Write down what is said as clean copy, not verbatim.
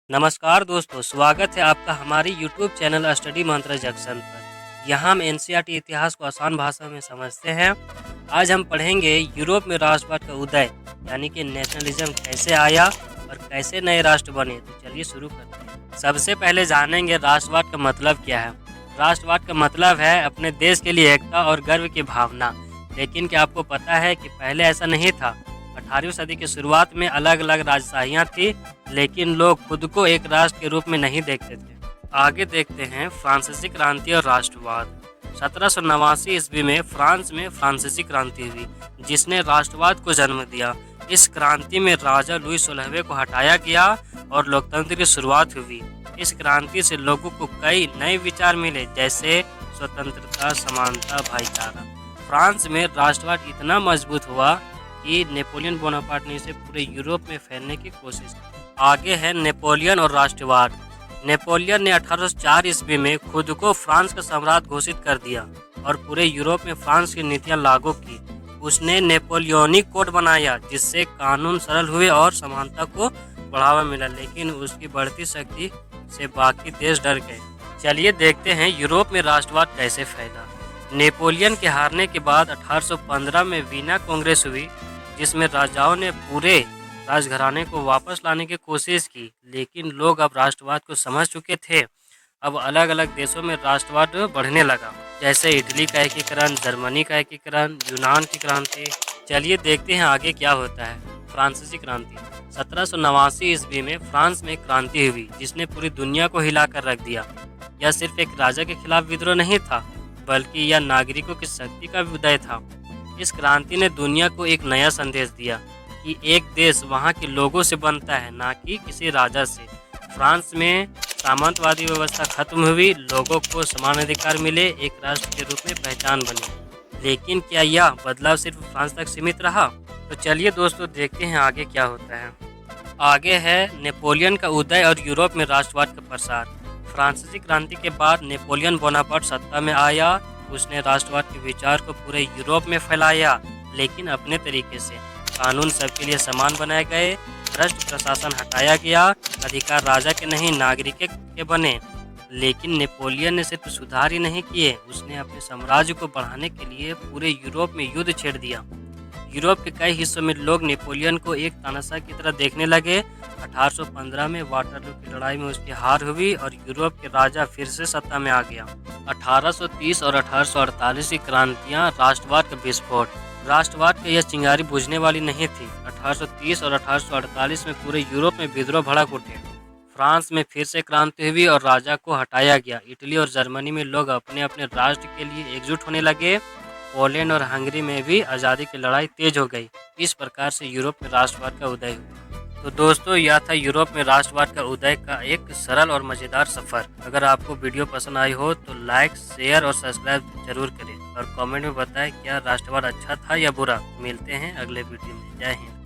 नमस्कार दोस्तों, स्वागत है आपका हमारी यूट्यूब चैनल स्टडी मंत्र जंक्शन पर। यहाँ हम एनसीईआरटी इतिहास को आसान भाषा में समझते हैं। आज हम पढ़ेंगे यूरोप में राष्ट्रवाद का उदय यानी कि नेशनलिज्म कैसे आया और कैसे नए राष्ट्र बने। तो चलिए शुरू करते हैं। सबसे पहले जानेंगे राष्ट्रवाद का मतलब क्या है। राष्ट्रवाद का मतलब है अपने देश के लिए एकता और गर्व की भावना। लेकिन क्या आपको पता है कि पहले ऐसा नहीं था। 18वीं सदी की शुरुआत में अलग अलग राजशाहियाँ थी, लेकिन लोग खुद को एक राष्ट्र के रूप में नहीं देखते थे। आगे देखते हैं फ्रांसीसी क्रांति और राष्ट्रवाद। 1789 ईस्वी में फ्रांस में फ्रांसीसी क्रांति हुई, जिसने राष्ट्रवाद को जन्म दिया। इस क्रांति में राजा लुई 16वें को हटाया गया और लोकतंत्र की शुरुआत हुई। इस क्रांति से लोगों को कई नए विचार मिले, जैसे स्वतंत्रता, समानता, भाईचारा। फ्रांस में राष्ट्रवाद इतना मजबूत हुआ कि नेपोलियन बोनापार्ट ने इसे पूरे यूरोप में फैलने की कोशिश की। आगे है नेपोलियन और राष्ट्रवाद। नेपोलियन ने 1804 ईस्वी में खुद को फ्रांस का सम्राट घोषित कर दिया और पूरे यूरोप में फ्रांस की नीतियां लागू की। उसने नेपोलियनिक कोड बनाया, जिससे कानून सरल हुए और समानता को बढ़ावा मिला, लेकिन उसकी बढ़ती शक्ति से बाकी देश डर गए। चलिए देखते हैं यूरोप में राष्ट्रवाद कैसे फैला। नेपोलियन के हारने के बाद 1815 में वीना कांग्रेस हुई, जिसमें राजाओं ने पूरे राजघराने को वापस लाने की कोशिश की, लेकिन लोग अब राष्ट्रवाद को समझ चुके थे। अब अलग अलग देशों में राष्ट्रवाद बढ़ने लगा, जैसे इटली का एकीकरण, जर्मनी का एकीकरण, यूनान की क्रांति। चलिए देखते हैं आगे क्या होता है। फ्रांसीसी क्रांति। 1789 ईस्वी में फ्रांस में क्रांति हुई, जिसने पूरी दुनिया को हिलाकर रख दिया। यह सिर्फ एक राजा के खिलाफ विद्रोह नहीं था, बल्कि यह नागरिकों की शक्ति का उदय था। इस क्रांति ने दुनिया को एक नया संदेश दिया कि एक देश वहाँ के लोगों से बनता है, ना कि किसी राजा से। फ्रांस में सामंतवादी व्यवस्था खत्म हुई, लोगों को समान अधिकार मिले, एक राष्ट्र के रूप में पहचान बनी। लेकिन क्या यह बदलाव सिर्फ फ्रांस तक सीमित रहा? तो चलिए दोस्तों देखते हैं आगे क्या होता है। आगे है नेपोलियन का उदय और यूरोप में राष्ट्रवाद का प्रसार। फ्रांसीसी क्रांति के बाद नेपोलियन बोनापार्ट सत्ता में आया। उसने राष्ट्रवाद के विचार को पूरे यूरोप में फैलाया, लेकिन अपने तरीके से। कानून सबके लिए समान बनाए गए, भ्रष्ट प्रशासन हटाया गया, अधिकार राजा के नहीं नागरिक के बने। लेकिन नेपोलियन ने सिर्फ सुधार ही नहीं किए, उसने अपने साम्राज्य को बढ़ाने के लिए पूरे यूरोप में युद्ध छेड़ दिया। यूरोप के कई हिस्सों में लोग नेपोलियन को एक तानाशाह की तरह देखने लगे। 1815 में वाटरलू की लड़ाई में उसकी हार हुई और यूरोप के राजा फिर से सत्ता में आ गया। 1830 और 1848 की क्रांतियां राष्ट्रवाद का विस्फोट। राष्ट्रवाद की यह चिंगारी बुझने वाली नहीं थी। 1830 और 1848 में पूरे यूरोप में विद्रोह भड़क उठे। फ्रांस में फिर से क्रांति हुई और राजा को हटाया गया। इटली और जर्मनी में लोग अपने अपने राष्ट्र के लिए एकजुट होने लगे। पोलैंड और हंगरी में भी आज़ादी की लड़ाई तेज हो गई। इस प्रकार से यूरोप में राष्ट्रवाद का उदय हुआ। तो दोस्तों, यह था यूरोप में राष्ट्रवाद का उदय का एक सरल और मज़ेदार सफ़र। अगर आपको वीडियो पसंद आई हो तो लाइक, शेयर और सब्सक्राइब जरूर करें और कमेंट में बताएं क्या राष्ट्रवाद अच्छा था या बुरा। मिलते हैं अगले वीडियो में। जय हिंद।